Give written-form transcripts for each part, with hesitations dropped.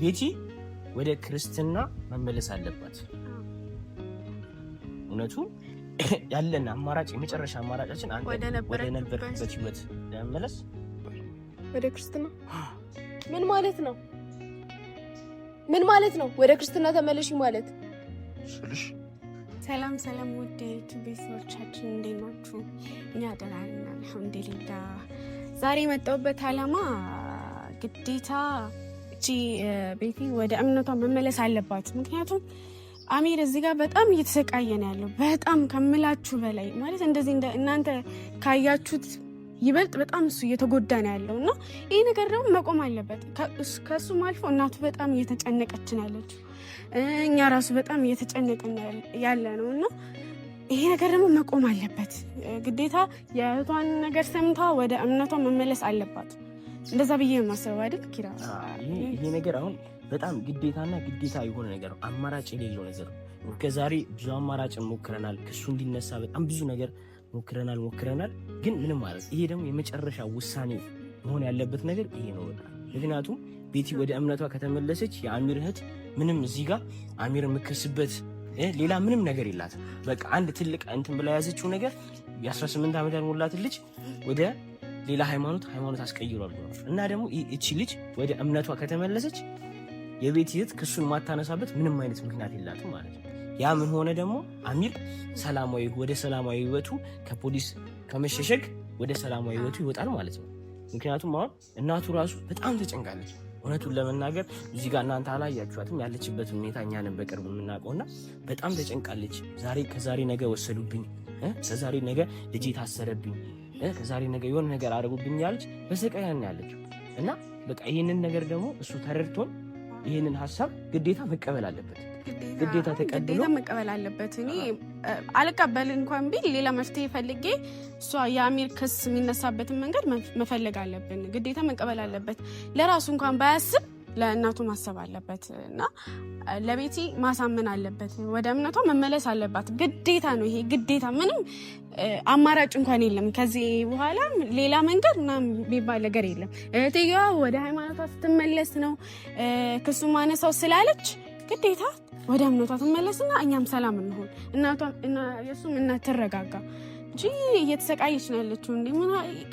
ቤቲ ወደ ክርስትና መመለስ አለባት። እውነቱ ያለን አማራጭ የመጨረሻ አማራጫችን አንተ ወደ ነበርክበት ህይወት ለመመለስ ወደ ክርስትና። ምን ማለት ነው? ምን ማለት ነው? ወደ ክርስትና ተመለሽ ማለት ስልሽ። ሰላም ውድ ቤተሰቦቻችን እንዴት ናችሁ? እኛ ደህና ነን አልሐምዱሊላህ። ዛሬ የመጣሁበት ዓላማ ግዴታ እቺ ቤቲ ወደ እምነቷ መመለስ አለባት። ምክንያቱም አሚር እዚህ ጋር በጣም እየተሰቃየ ነው ያለው፣ በጣም ከምላችሁ በላይ ማለት እንደዚህ እናንተ ካያችሁት ይበልጥ በጣም እሱ እየተጎዳ ነው ያለው እና ይሄ ነገር ደግሞ መቆም አለበት። ከእሱም አልፎ እናቱ በጣም እየተጨነቀች ነው ያለችው፣ እኛ ራሱ በጣም እየተጨነቅን ያለ ነው እና ይሄ ነገር ደግሞ መቆም አለበት። ግዴታ የእህቷን ነገር ሰምታ ወደ እምነቷ መመለስ አለባት። እንደዛ ብዬ የማስበው አይደል ኪራ? ይሄ ነገር አሁን በጣም ግዴታና ግዴታ የሆነ ነገር ነው፣ አማራጭ የሌለው ነገር ነው። ከዛሬ ብዙ አማራጭን ሞክረናል፣ ክሱ እንዲነሳ በጣም ብዙ ነገር ሞክረናል፣ ግን ምንም ማለት ይሄ ደግሞ የመጨረሻ ውሳኔ መሆን ያለበት ነገር ይሄ ነው። ምክንያቱም ቤቲ ወደ እምነቷ ከተመለሰች የአሚር እህት ምንም እዚህ ጋር አሚር የምከስበት ሌላ ምንም ነገር የላት። በቃ አንድ ትልቅ እንትን ብላ ያዘችው ነገር የ18 ዓመት ያልሞላት ልጅ ወደ ሌላ ሃይማኖት አስቀይሯል እና ደግሞ እቺ ልጅ ወደ እምነቷ ከተመለሰች የቤቲ እህት ክሱን ማታነሳበት ምንም አይነት ምክንያት የላትም ማለት ነው። ያ ምን ሆነ ደግሞ አሚር ወደ ሰላማዊ ህይወቱ ከፖሊስ ከመሸሸግ ወደ ሰላማዊ ህይወቱ ይወጣል ማለት ነው። ምክንያቱም አሁን እናቱ ራሱ በጣም ተጨንቃለች። እውነቱን ለመናገር እዚህ ጋር እናንተ አላያችኋትም ያለችበትን ሁኔታ እኛንም በቅርብ የምናውቀውና በጣም ተጨንቃለች። ከዛሬ ነገ ወሰዱብኝ፣ ከዛሬ ነገ ልጄ ታሰረብኝ፣ ከዛሬ ነገ የሆነ ነገር አደረጉብኝ ያለች በሰቃያን ያለችው እና በቃ ይህንን ነገር ደግሞ እሱ ተረድቶን ይህንን ሀሳብ ግዴታ መቀበል አለበት። ግዴታ ተቀብሎ መቀበል አለበት። እኔ አልቀበል እንኳን ቢል ሌላ መፍትሄ ፈልጌ እሷ የአሚር ክስ የሚነሳበትን መንገድ መፈለግ አለብን። ግዴታ መቀበል አለበት። ለራሱ እንኳን ባያስብ ለእናቱ ማሰብ አለበት እና ለቤቲ ማሳመን አለበት። ወደ እምነቷ መመለስ አለባት። ግዴታ ነው ይሄ ግዴታ። ምንም አማራጭ እንኳን የለም። ከዚህ በኋላ ሌላ መንገድ ምናምን የሚባል ነገር የለም። እህትየዋ ወደ ሃይማኖቷ ስትመለስ ነው ክሱ ማነሳው ስላለች ግዴታ ወደ እምነቷ ትመለስና እኛም ሰላም እንሆን፣ የእሱም እናት ትረጋጋ እንጂ እየተሰቃየች ነው ያለችው።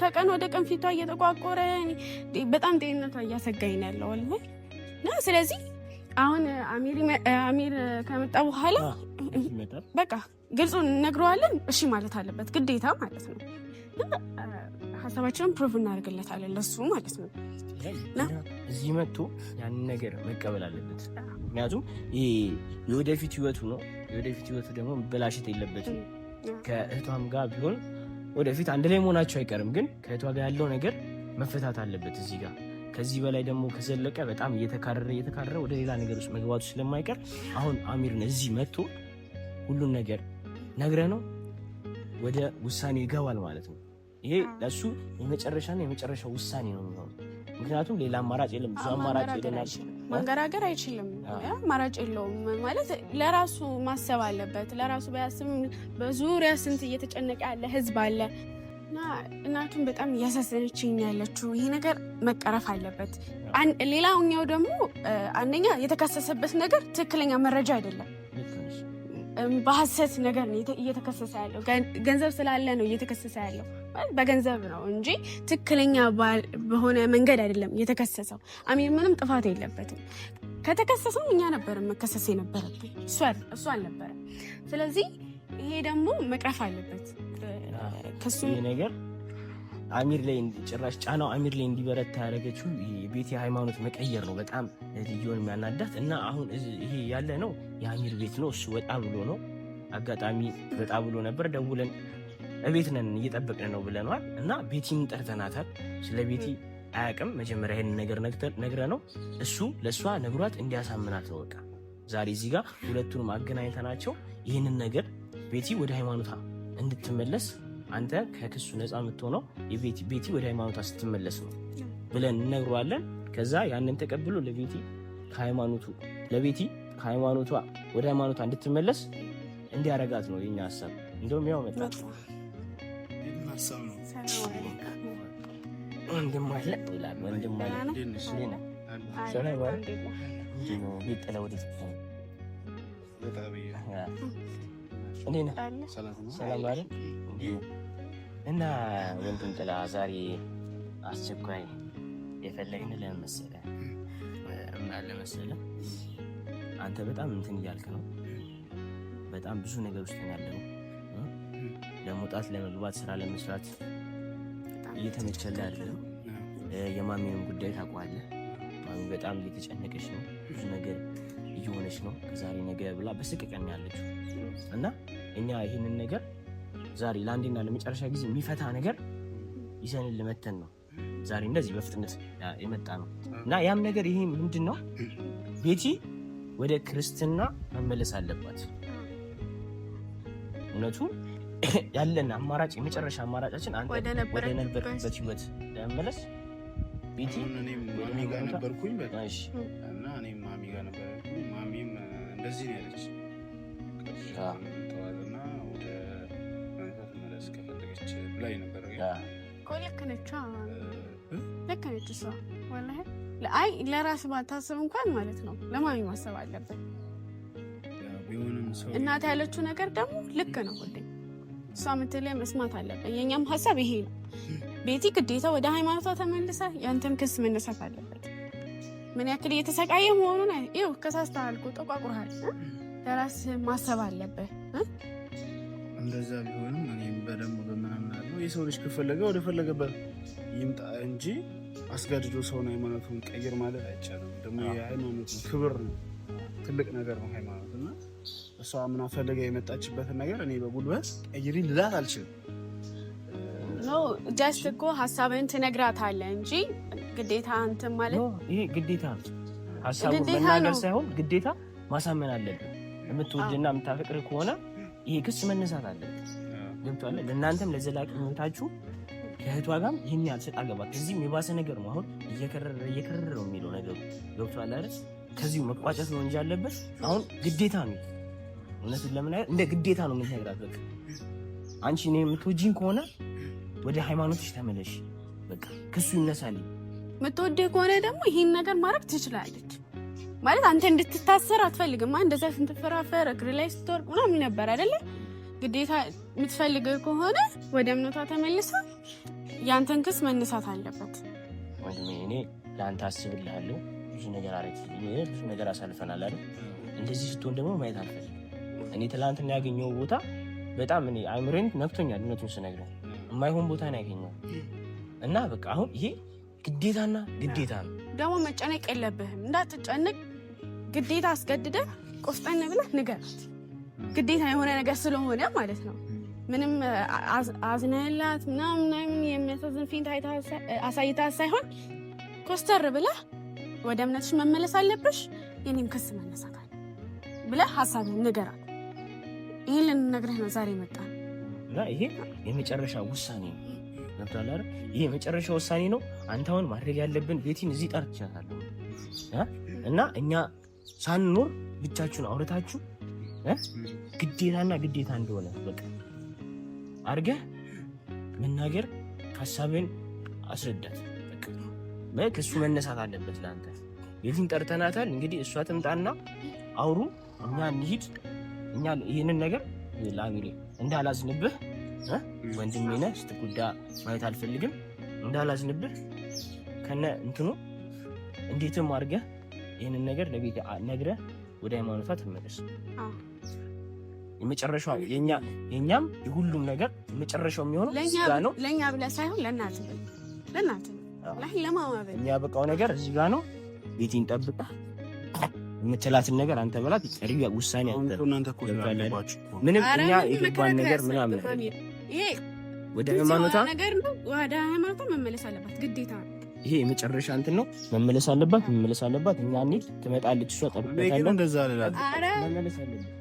ከቀን ወደ ቀን ፊቷ እየተቋቆረ በጣም ጤንነቷ እያሰጋኝ ነው ያለው እና ስለዚህ አሁን አሚር ከመጣ በኋላ በቃ ግልጹን እነግረዋለን። እሺ ማለት አለበት ግዴታ ማለት ነው። ሀሳባችንን ፕሩቭ እናደርግለታለን ለሱ ማለት ነው። እዚህ መጥቶ ያንን ነገር መቀበል አለበት። ምክንያቱም ይሄ የወደፊት ህይወቱ ነው። የወደፊት ህይወቱ ደግሞ መበላሸት የለበትም። ከእህቷም ጋር ቢሆን ወደፊት አንድ ላይ መሆናቸው አይቀርም፣ ግን ከእህቷ ጋር ያለው ነገር መፈታት አለበት እዚህ ጋር። ከዚህ በላይ ደግሞ ከዘለቀ በጣም እየተካረረ ወደ ሌላ ነገር ውስጥ መግባቱ ስለማይቀር አሁን አሚርን እዚህ መጥቶ ሁሉን ነገር ነግረ ነው ወደ ውሳኔ ይገባል ማለት ነው። ይሄ ለሱ የመጨረሻ ውሳኔ ነው የሚሆነው። ምክንያቱም ሌላ አማራጭ የለም። ብዙ አማራጭ የለናል። ማንገራገር አይችልም። አማራጭ የለውም ማለት ለራሱ ማሰብ አለበት። ለራሱ ባያስብም በዙሪያ ስንት እየተጨነቀ ያለ ህዝብ አለ እና እናቱን በጣም እያሳዘነችኝ ያለችው ይሄ ነገር መቀረፍ አለበት። ሌላኛው ደግሞ አንደኛ የተከሰሰበት ነገር ትክክለኛ መረጃ አይደለም። በሐሰት ነገር ነው እየተከሰሰ ያለው። ገንዘብ ስላለ ነው እየተከሰሰ ያለው። በገንዘብ ነው እንጂ ትክክለኛ በሆነ መንገድ አይደለም የተከሰሰው። አሚር ምንም ጥፋት የለበትም። ከተከሰሰው እኛ ነበር መከሰስ የነበረብን፣ እሱ አልነበረም። ስለዚህ ይሄ ደግሞ መቅረፍ አለበት። ከሱ ነገር አሚር ላይ ጭራሽ ጫናው አሚር ላይ እንዲበረታ ያደረገችው የቤት የሃይማኖት መቀየር ነው። በጣም ልጅውን የሚያናዳት እና አሁን ይሄ ያለ ነው የአሚር ቤት ነው። እሱ ወጣ ብሎ ነው አጋጣሚ ወጣ ብሎ ነበር። ደውለን እቤት ነን እየጠበቅን ነው ብለናል እና ቤቲን ጠርተናታል። ስለ ቤቲ አያውቅም። መጀመሪያ ይሄን ነገር ነግረ ነው እሱ ለእሷ ነግሯት እንዲያሳምናት ነው። በቃ ዛሬ እዚህ ጋር ሁለቱንም አገናኝተናቸው ይህንን ነገር ቤቲ ወደ ሃይማኖቷ እንድትመለስ አንተ ከክሱ ነፃ የምትሆነው ቤቲ ወደ ሃይማኖቷ ስትመለስ ነው ብለን እነግረዋለን። ከዛ ያንን ተቀብሎ ለቤቲ ከሃይማኖቷ ወደ ሃይማኖቷ እንድትመለስ እንዲያረጋት ነው የኛ ሀሳብ። እንደውም ያው መጣ ሀሳብ ነው። ወንድም አለ ይላል። ወንድም አለ ሰላም አይደል? እና ወንድም ጥላ ዛሬ አስቸኳይ የፈለግን ለምን መሰለህ? አንተ በጣም እንትን እያልክ ነው። በጣም ብዙ ነገር ውስጥ ነው ያለው። ለመውጣት ለመግባት ስራ ለመስራት እየተመቸልህ አይደለም። የማሚንም ጉዳይ ታውቀዋለህ። ማሚ በጣም እየተጨነቀች ነው። ብዙ ነገር እየሆነች ነው። ከዛሬ ነገ ብላ በስቅቀን ያለችው እና እኛ ይህንን ነገር ዛሬ ለአንዴና ለመጨረሻ ጊዜ የሚፈታ ነገር ይዘን ልመተን ነው ዛሬ እንደዚህ በፍጥነት የመጣ ነው እና ያም ነገር ይሄ ምንድን ነው? ቤቲ ወደ ክርስትና መመለስ አለባት። እውነቱ ያለን አማራጭ የመጨረሻ አማራጫችን አንተ ወደ ነበርክበት ህይወት ለመመለስ ቤቲ እኔም ማሚ ጋር ነበርኩኝ እና እኔም ማሚ ጋር ነበርኩኝ። ማሚም እንደዚህ ነው ያለች ተዋልና ወደ መንፈስ መለስ ከፈለገች ብላኝ ነበር። ልክ ነች እሷ ወላሂ። አይ ለራስ ባታስብ እንኳን ማለት ነው ለማሚ ማሰብ አለበት። እናት ያለችው ነገር ደግሞ ልክ ነው። ወደ እሷ የምትለኝ መስማት አለበት። የኛም ሀሳብ ይሄ ነው። ቤቲ ግዴታ ወደ ሃይማኖቷ ተመልሳ ያንተም ክስ መነሳት አለበት። ምን ያክል እየተሰቃየ መሆኑን ይኸው ከሳስተሃል እኮ ጠቋቁረሃል። ለራስ ማሰብ አለበት። እንደዛ ቢሆንም እኔም በደንብ በምናምን አለው የሰው ልጅ ከፈለገ ወደ ፈለገበት ይምጣ እንጂ አስገድዶ ሰውን ሃይማኖቱን ቀይር ማለት አይቻልም። ደግሞ የሃይማኖት ክብር ነው፣ ትልቅ ነገር ነው ሃይማኖት እና እሷ ምን ፈለገ የመጣችበትን ነገር እኔ በጉልበት ቀይሪ ልላት አልችልም። ጀስት እኮ ሀሳብህን ትነግራታለህ እንጂ ግዴታ እንትን ማለት ይሄ ግዴታ ነው። ሀሳቡን መናገር ሳይሆን ግዴታ ማሳመን አለብን። የምትወድና የምታፈቅር ከሆነ ይሄ ክስ መነሳት አለበት። ገብቶሃል? ለእናንተም ለዘላቂ ህይወታችሁ ከእህቷ ጋርም ይህን ያህል ሰጥ አገባ ከዚህም የባሰ ነገር ነው። አሁን እየከረረ ነው የሚለው ነገሩ። ገብቶሃል አይደል? ከዚሁ መቋጨት ነው እንጂ ያለበት አሁን ግዴታ ነው። እውነቱን ለመናገር እንደ ግዴታ ነው የምትነግራት። በቃ አንቺ እኔ የምትወጂኝ ከሆነ ወደ ሃይማኖትሽ ተመለሽ፣ በቃ ክሱ ይነሳልኝ። የምትወድህ ከሆነ ደግሞ ይህን ነገር ማድረግ ትችላለች ማለት አንተ እንድትታሰር አትፈልግም። እንደዛ ስትፈራፈር እግር ላይ ስትወርቅ ምናምን ነበር አይደለ? ግዴታ የምትፈልግ ከሆነ ወደ እምነቷ ተመልሳ ያንተን ክስ መነሳት አለበት። ወንድሜ እኔ ለአንተ አስብልሃለሁ። ብዙ ነገር ብዙ ነገር አሳልፈናል አይደል? እንደዚህ ስትሆን ደግሞ ማየት አልፈልግም። እኔ ትላንትና ያገኘው ቦታ በጣም እኔ አይምሬን ነክቶኛል። እውነቱን ስነግርህ የማይሆን ቦታ ነው ያገኘው እና በቃ አሁን ይሄ ግዴታና ግዴታ ነው። ደግሞ መጨነቅ የለብህም። እንዳትጨነቅ ግዴታ አስገድደህ ቆፍጠን ብለህ ንገራት። ግዴታ የሆነ ነገር ስለሆነ ማለት ነው። ምንም አዝነህላት ምናምን የሚያሳዝን ፊት አሳይታት ሳይሆን ኮስተር ብለህ ወደ እምነትሽ መመለስ አለብሽ፣ የኔም ክስ መነሳት አለ ብለህ ሀሳብህን ንገራት። ይህን ልንነግርህ ነው ዛሬ መጣ እና ይሄ የመጨረሻ ውሳኔ ነው። ገብቶሃል አይደል? ይሄ የመጨረሻ ውሳኔ ነው። አንተ አሁን ማድረግ ያለብን ቤቲን እዚህ ጠርቻታለሁ እና እኛ ሳንኖር ብቻችሁን አውርታችሁ ግዴታና ግዴታ እንደሆነ በቃ አድርገህ መናገር፣ ሀሳብን አስረዳት። በቃ እሱ መነሳት አለበት ለአንተ። ቤቲን ጠርተናታል። እንግዲህ እሷ ትምጣና አውሩ፣ እኛ እንሂድ። እኛ ይህንን ነገር ለአሚሬ እንዳላዝንብህ ወንድሜ ነህ፣ ስትጎዳ ማየት አልፈልግም። እንዳላዝንብህ ከነ እንትኑ እንዴትም አድርገህ ይህንን ነገር ለቤት ነግረህ ወደ ሃይማኖቷ ትመለስ። የመጨረሻው የኛም የሁሉም ነገር የመጨረሻው የሚሆነው እዚህ ጋር ነው። ለኛ ብለህ ሳይሆን ለእናትህ ለማማ እኛ በቃው ነገር እዚህ ጋር ነው። ቤቴን ጠብቀህ የምትላትን ነገር አንተ በላት። ቀሪው ውሳኔ አንተ ምንም እኛ የገባን ነገር ምናምን ይሄ ወደ ሃይማኖቷ ነገር ነው። ወደ ሃይማኖቷ መመለስ አለባት ግዴታ። ይሄ የመጨረሻ እንትን ነው። መመለስ አለባት። እኛ እንሂድ፣ ትመጣለች። እሷ ጠብቀታለሁ። እንደዛ አለላት። መመለስ አለባት።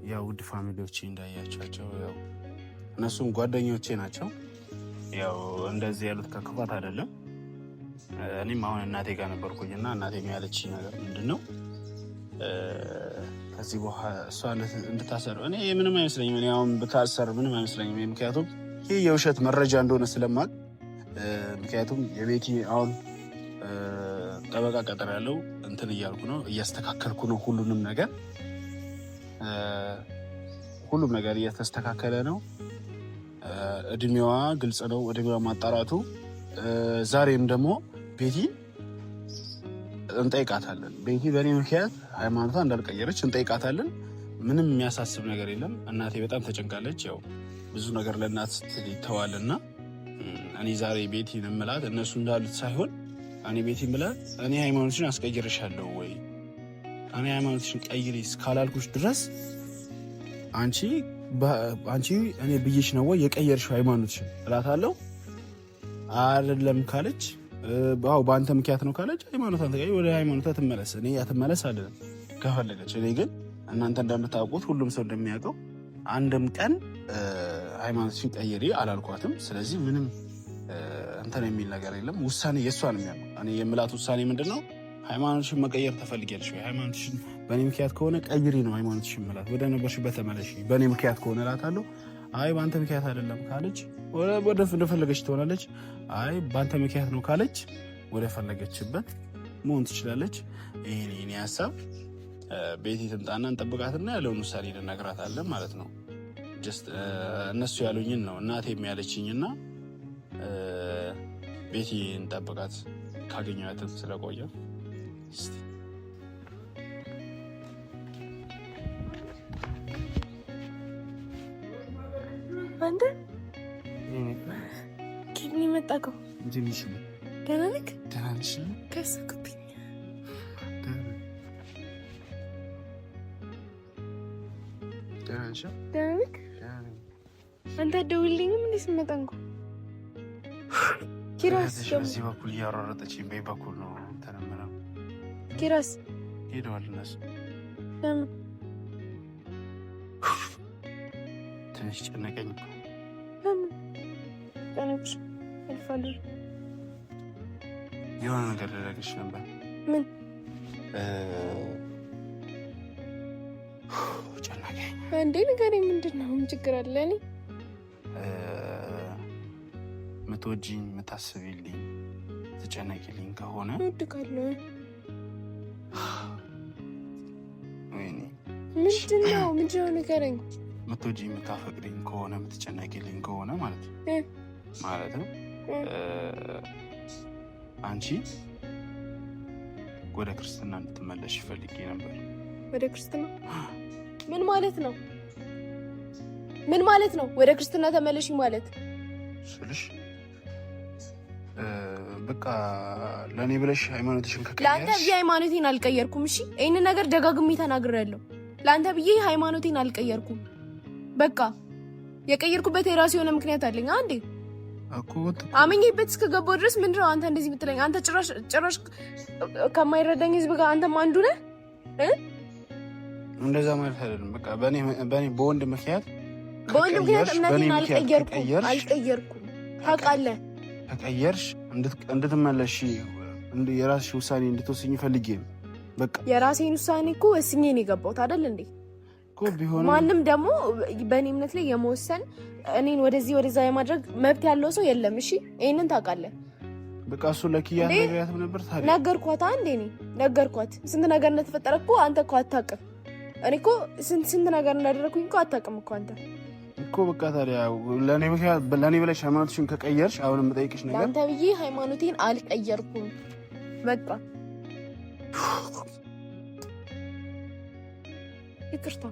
ያው ውድ ፋሚሊዎቼ እንዳያቻቸው ያው እነሱም ጓደኞቼ ናቸው። ያው እንደዚህ ያሉት ከክፋት አይደለም። እኔም አሁን እናቴ ጋር ነበርኩኝና እናቴ ያለች ነገር ምንድነው ከዚህ በኋላ እሷ እንድታሰር እኔ ምንም አይመስለኝም። እኔ አሁን ብታሰር ምንም አይመስለኝም። ምክንያቱም ይህ የውሸት መረጃ እንደሆነ ስለማቅ ምክንያቱም የቤቲ አሁን ጠበቃ ቀጠር ያለው እንትን እያልኩ ነው፣ እያስተካከልኩ ነው። ሁሉም ነገር እየተስተካከለ ነው። እድሜዋ ግልጽ ነው፣ እድሜዋ ማጣራቱ። ዛሬም ደግሞ ቤቲ እንጠይቃታለን። ቤቲ በእኔ ምክንያት ሃይማኖቷ እንዳልቀየረች እንጠይቃታለን። ምንም የሚያሳስብ ነገር የለም። እናቴ በጣም ተጨንቃለች። ያው ብዙ ነገር ለእናት ስትል ይተዋልና እኔ ዛሬ ቤቲን እምላት እነሱ እንዳሉት ሳይሆን እኔ ቤቲ እምላት እኔ ሃይማኖትሽን አስቀይርሻለሁ ወይ እኔ ሃይማኖትሽን ቀይሪ እስካላልኩሽ ድረስ አንቺ እኔ ብዬሽ ነው ወይ የቀየርሽው ሃይማኖትሽን እላታለሁ። አይደለም ካለች በአንተ ምክንያት ነው ካለች ሃይማኖቷን ተቀይር፣ ወደ ሃይማኖቷ ትመለስ። እኔ ያትመለስ አይደለም ከፈለገች። እኔ ግን እናንተ እንደምታውቁት ሁሉም ሰው እንደሚያውቀው አንድም ቀን ሃይማኖትሽን ቀይሪ አላልኳትም። ስለዚህ ምንም እንትን የሚል ነገር የለም። ውሳኔ የእሷ ነው የሚያውቀው። እኔ የምላት ውሳኔ ምንድን ነው? ሃይማኖትሽን መቀየር ትፈልጊያለሽ ወይ? ሃይማኖትሽን በእኔ ምክንያት ከሆነ ቀይሪ ነው ሃይማኖትሽን የምላት። ወደ ነበርሽበት ተመለሽ በእኔ ምክንያት ከሆነ እላታለሁ። አይ በአንተ ምክንያት አይደለም ካለች ወደ እንደፈለገች ትሆናለች። አይ በአንተ ምክንያት ነው ካለች ወደ ፈለገችበት መሆን ትችላለች። ይሄ ሀሳብ ቤቲ ትምጣና እንጠብቃትና ያለውን ውሳኔ ልነግራታለን ማለት ነው። ጀስት እነሱ ያሉኝን ነው እናቴም ያለችኝና ቤቲ እንጠብቃት ካገኘኋትም ስለቆየ አንተ ኪድኒ መጣቀው ትንሽ ደህና ነህ? ደህና ነሽ? ከሰኩብኝ ደህና ነሽ? ደህና ነህ? አንተ ደውልልኝም እንዴ ስመጣ እንኳ ኪራስ በዚህ በኩል እያሯረጠችኝ በይ በኩል ነው ተነመረው። ኪራስ ሄደዋል እነሱ። ለምን ትንሽ ጨነቀኝ እኮ። ለምን ጨነቅሽ? አልፋለሁ። የሆነ ነገር ልነግርሽ ነበር። ምን? ጨነቀኝ። አንዴ ንገረኝ። ምንድን ነው? ምን ችግር አለ? እኔ ምትወጂኝ ምታስቢልኝ ትጨነቂልኝ ከሆነ እወድቃለሁ። ወይኔ ምንድን ነው? ምንድን ነው? ንገረኝ። ምትወጂኝ ምታፈቅሪኝ ከሆነ ምትጨነቂልኝ ከሆነ ማለት ነው አንቺ ወደ ክርስትና እንድትመለሽ ይፈልጌ ነበር። ወደ ክርስትና? ምን ማለት ነው? ምን ማለት ነው? ወደ ክርስትና ተመለሽ ማለት ስልሽ በቃ ለእኔ ብለሽ ሃይማኖትሽን ከቀየርሽ። ለአንተ ብዬ ሃይማኖቴን አልቀየርኩም። እሺ ይህን ነገር ደጋግሜ ተናግሬያለሁ። ለአንተ ብዬ ሃይማኖቴን አልቀየርኩም። በቃ የቀየርኩበት የራሱ የሆነ ምክንያት አለኝ። አንዴ እኮ አመኘበት እስከገባሁ ድረስ ምንድን ነው አንተ እንደዚህ ብትለኝ? አንተ ጭራሽ ከማይረዳኝ ህዝብ ጋር አንተም አንዱ ነህ። እንደዛ ማለት አይደለም። በቃ በእኔ በወንድ ምክንያት እምነቴን አልቀየርኩም። ታውቃለህ። ከቀየርሽ እንድትመለሽ የራስሽ ውሳኔ እንድትወስኝ ፈልጌ ነው። በቃ የራሴን ውሳኔ እኮ ወስኜ ነው የገባሁት አይደል እንዴ? ቢሆንም ማንም ደግሞ በእኔ እምነት ላይ የመወሰን እኔን ወደዚህ ወደዛ የማድረግ መብት ያለው ሰው የለም። እሺ ይሄንን ታውቃለህ። በቃ እሱ ለኪያ ነግሬያትም ነበር። ታዲያ ነገርኳት። አንዴ እኔ ነገርኳት። ስንት ነገር እንደተፈጠረ እኮ አንተ እኮ አታውቅም። እኔ እኮ ስንት ነገር እንዳደረኩኝ እኮ አታውቅም እኮ አንተ እኮ። በቃ ታዲያ ለእኔ ብለሽ ሃይማኖትሽን ከቀየርሽ አሁን የምጠይቅሽ ነገር ለአንተ ብዬ ሃይማኖቴን አልቀየርኩም። በቃ ይቅርታ።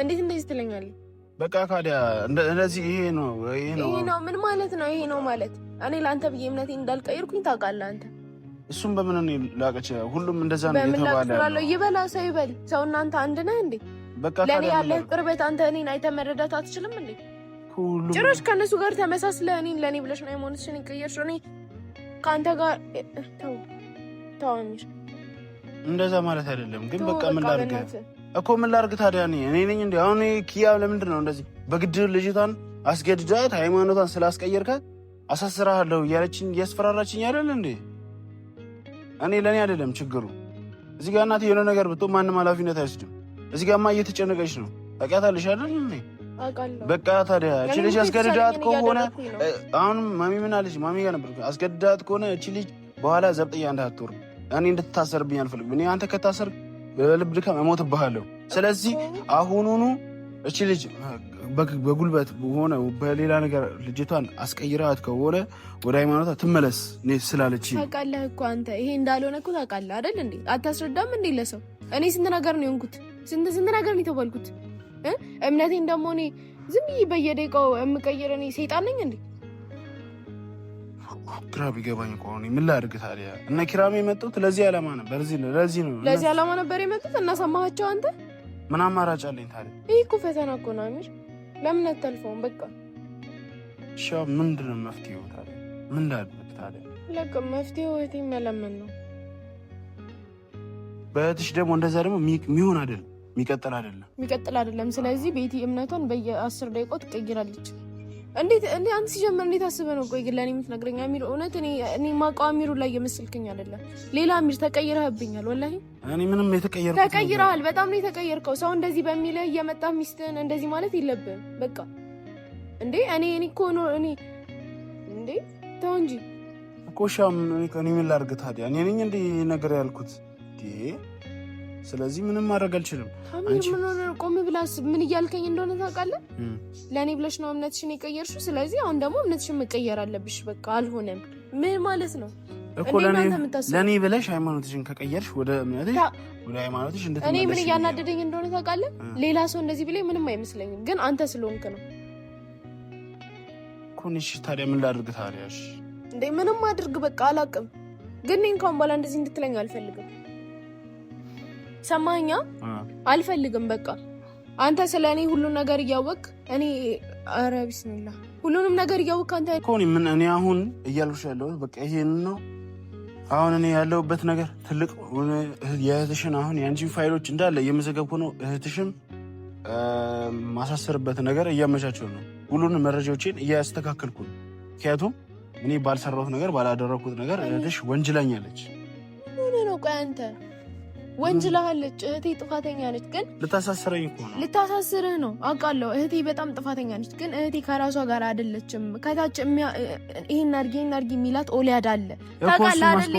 እንዴት እንደዚህ ትለኛለህ? በቃ ካዲያ እንደዚህ ይሄ ነው ምን ማለት ነው? ይሄ ነው ማለት እኔ ለአንተ ብዬ እምነቴን እንዳልቀየርኩኝ ታውቃለህ አንተ። እሱም በምን እኔ ላቀች? ሁሉም እንደዛ ነው የተባለ ያለው። ይበላ ሰው ይበል ሰው። እናንተ አንድ ነህ እንዴ? በቃ ለእኔ ያለህ ቅርበት አንተ እኔን አይተህ መረዳት አትችልም እንዴ? ጭራሽ ከእነሱ ጋር ተመሳስለህ እኔን ለእኔ ብለሽ ነው ሃይማኖትሽን የቀየርሽው። እኔ ከአንተ ጋር ተው አሚር፣ እንደዛ ማለት አይደለም። ግን በቃ ምን ላድርግ እኮ ምን ላድርግ ታዲያ? እኔ ነኝ እንዴ አሁን ኪያ ለምንድን ነው እንደዚህ በግድ ልጅቷን አስገድዳት ሃይማኖቷን ስላስቀየርካት አሳስራለሁ እያለችኝ እያስፈራራችኝ አይደል እንዴ? እኔ ለእኔ አይደለም ችግሩ። እዚህ ጋር እናቴ የሆነ ነገር ብትሆን ማንም ኃላፊነት አይወስድም። እዚህ ጋርማ እየተጨነቀች ነው ታውቂያታለሽ አይደል እንዴ? በቃ ታዲያ እቺ ልጅ አስገድዳት ከሆነ አሁን ማሚ ምን አለች? ማሚ ጋር ነበር አስገድዳት ከሆነ እቺ ልጅ በኋላ ዘብጥያ እንዳትወር እኔ እንድትታሰርብኝ አልፈልግም። እኔ አንተ ከታሰርክ በልብ ድካም እሞትብሃለሁ። ስለዚህ አሁኑኑ እቺ ልጅ በጉልበት ሆነ በሌላ ነገር ልጅቷን አስቀይራት ከሆነ ወደ ሃይማኖቷ ትመለስ ስላለች ታውቃለህ እኮ አንተ ይሄ እንዳልሆነ እኮ ታውቃለህ አይደል እንዴ? አታስረዳም እንዴ ለሰው? እኔ ስንት ነገር ነው የሆንኩት፣ ስንት ነገር ነው የተባልኩት። እምነቴን ደግሞ እኔ ዝም ብዬ በየደቂቃው የምቀይር እኔ ሰይጣን ነኝ እንዴ? ግራ ቢገባኝ እኮ እኔ ምን ላድርግ ታዲያ? እነ ኪራም የመጡት ለዚህ ዓላማ ነበር። ለዚህ ዓላማ ነበር የመጡት እና ሰማሃቸው አንተ? ምን አማራጭ አለኝ ታዲያ? ይሄ እኮ ፈተና እኮ ነው አሚር። ለምን አታልፈውም? በቃ እሺ፣ ምንድን ነው መፍትሄው ታዲያ? ምን ላድርግ ታዲያ? ለካ መፍትሄው እህቴን መለመን ነው። በእህትሽ ደግሞ እንደዛ ደግሞ የሚሆን አይደለም፣ የሚቀጥል አይደለም። ስለዚህ ቤቲ እምነቷን በየ10 ደቂቃው ትቀይራለች። እንዴት አንተ ሲጀምር እንዴት አስበህ ነው? ቆይ ግን ለኔ የምትነግረኝ አሚር? እውነት እኔ ማውቀው አሚሩ ላይ የመሰልከኝ አይደለም። ሌላ አሚር ተቀይረህብኛል። ወላሂ እኔ ምንም ተቀይረሃል። በጣም ነው የተቀየርከው። ሰው እንደዚህ በሚልህ እየመጣህ ሚስትህን እንደዚህ ማለት የለብህም። በቃ እንዴ እኔ እኮ ነው እንዴ ተው እንጂ እኮ ሻም እኔ ምን ላድርግ ታዲያ? እኔ ነኝ እንዴ ነገር ያልኩት እንዴ? ስለዚህ ምንም ማድረግ አልችልም። አንቺ ምን ሆነ? ቆም ብላስ ምን እያልከኝ እንደሆነ ታውቃለህ? ለኔ ብለሽ ነው እምነትሽን የቀየርሽው። ስለዚህ አሁን ደግሞ እምነትሽን መቀየር አለብሽ። በቃ አልሆነም። ምን ማለት ነው እኮ? ለኔ ብለሽ ሃይማኖትሽን ከቀየርሽ ወደ ሃይማኖትሽ እንድትመለሽ። እኔ ምን እያናደደኝ እንደሆነ ታውቃለህ? ሌላ ሰው እንደዚህ ብለኝ ምንም አይመስለኝም፣ ግን አንተ ስለሆንክ ነው እኮ። እሺ ታዲያ ምን ላድርግ ታዲያ? እሺ እንዴ ምንም አድርግ፣ በቃ አላውቅም፣ ግን እኔ እንኳን በኋላ እንደዚህ እንድትለኝ አልፈልግም። ሰማኛ? አልፈልግም። በቃ አንተ ስለኔ ሁሉን ነገር እያወቅ እኔ ኧረ ቢስሚላህ ሁሉንም ነገር እያወቅ አንተ እኮ እኔ አሁን እያልኩሽ ያለሁት በቃ ይሄን ነው። አሁን እኔ ያለሁበት ነገር ትልቅ የእህትሽን አሁን የአንቺን ፋይሎች እንዳለ እየመዘገብኩ ነው። እህትሽን ማሳሰርበት ነገር እያመቻቸው ነው። ሁሉንም መረጃዎችን እያስተካከልኩ ነው። ምክንያቱም እኔ ባልሰራሁት ነገር ባላደረኩት ነገር እህትሽ ወንጅላኛለች። ምን ነው ቆይ አንተ ወንጅላሃለች። እህቴ ጥፋተኛ ነች፣ ግን ልታሳስረኝ እኮ ነው። ልታሳስርህ ነው አውቃለሁ። እህቴ በጣም ጥፋተኛ ነች፣ ግን እህቴ ከራሷ ጋር አይደለችም። ከታች ይሄን አድርጊ የሚላት ኦሊያድ አለ። ታውቃለህ አይደል?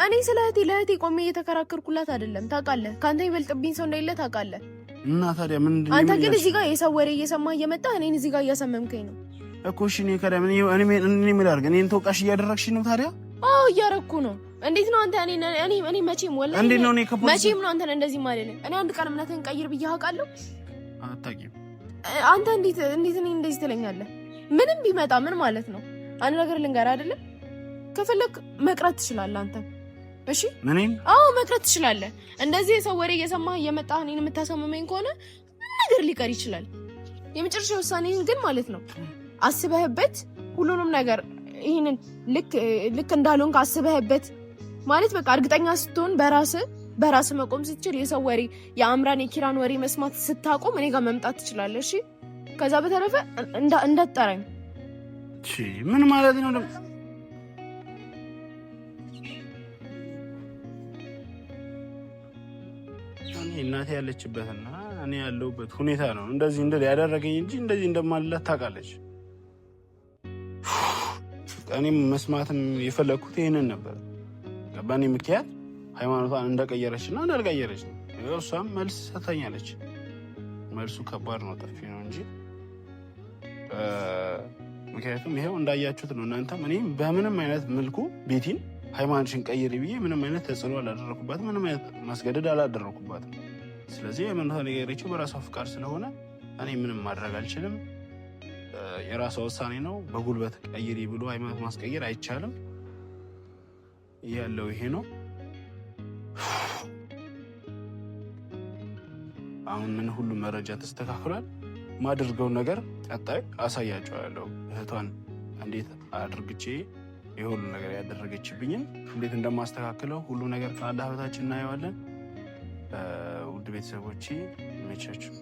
እኔ ስለ እህቴ ለእህቴ ቆሜ እየተከራከርኩላት አይደለም። ታውቃለህ? ከአንተ ይበልጥብኝ ሰው እንደሌለ ታውቃለህ። እና ታዲያ ምንድን ነው? አንተ ግን እዚህ ጋር የሰው ወሬ እየሰማህ እየመጣህ እኔን እዚህ ጋር እያሰመምከኝ ነው እኮ። እሺ እኔ ከዳ እኔ ምን ላድርግ? እኔን ተወቃሽ እያደረግሽ ነው ታዲያ? አዎ እያደረኩ ነው። እንዴት ነው አንተ እኔ መቼም ወላሂ እንዴት ነው መቼም ነው አንተን እንደዚህ ማለት ነው? እኔ አንድ ቀን እምነትህን ቀይር ብዬሽ አውቃለሁ? አታውቂም። አንተ እንዴት እኔ እንደዚህ ትለኛለህ? ምንም ቢመጣ ምን ማለት ነው? አንድ ነገር ልንገርህ አይደለም? ከፈለክ መቅረት ትችላለህ አንተ። እሺ ምንም? አዎ መቅረት ትችላለህ። እንደዚህ የሰው ወሬ እየሰማህ እየመጣህ እኔን የምታሰምመኝ ከሆነ ነገር ሊቀር ይችላል። የመጨረሻ ውሳኔህን ግን ማለት ነው አስበህበት ሁሉንም ነገር ይሄንን ልክ እንዳልሆንክ አስበህበት ማለት በቃ እርግጠኛ ስትሆን በራስ መቆም ስትችል የሰው ወሬ የአምራን የኪራን ወሬ መስማት ስታቆም እኔ ጋር መምጣት ትችላለህ። እሺ ከዛ በተረፈ እንዳትጠራኝ። እሺ ምን ማለት ነው ደግሞ? እናቴ ያለችበትና እኔ ያለሁበት ሁኔታ ነው እንደዚህ ያደረገኝ እንጂ እንደዚህ እንደማልላት ታውቃለች። እኔም መስማትም የፈለግኩት ይሄንን ነበር። በእኔ ምክንያት ሃይማኖቷን እንደቀየረች እና እንዳልቀየረች ነው። እሷም መልስ ሰጥታኛለች። መልሱ ከባድ ነው፣ ጠፊ ነው እንጂ ምክንያቱም ይሄው እንዳያችሁት ነው እናንተም። እኔም በምንም አይነት መልኩ ቤቲን ሃይማኖትሽን ቀይሪ ብዬ ምንም አይነት ተጽዕኖ አላደረኩባትም፣ ምንም አይነት ማስገደድ አላደረኩባትም። ስለዚህ ሃይማኖቷን የቀየረችው በራሷ ፍቃድ ስለሆነ እኔ ምንም ማድረግ አልችልም። የራሷ ውሳኔ ነው። በጉልበት ቀይሪ ብሎ ሃይማኖት ማስቀየር አይቻልም። ያለው ይሄ ነው። አሁን ምን ሁሉ መረጃ ተስተካክሏል። ማድርገው ነገር ቀጣይ አሳያቸዋለሁ። እህቷን እንዴት አድርግቼ የሁሉ ነገር ያደረገችብኝን እንዴት እንደማስተካክለው ሁሉ ነገር ከአላህ በታች እናየዋለን። ውድ ቤተሰቦቼ ይመቻችሁ።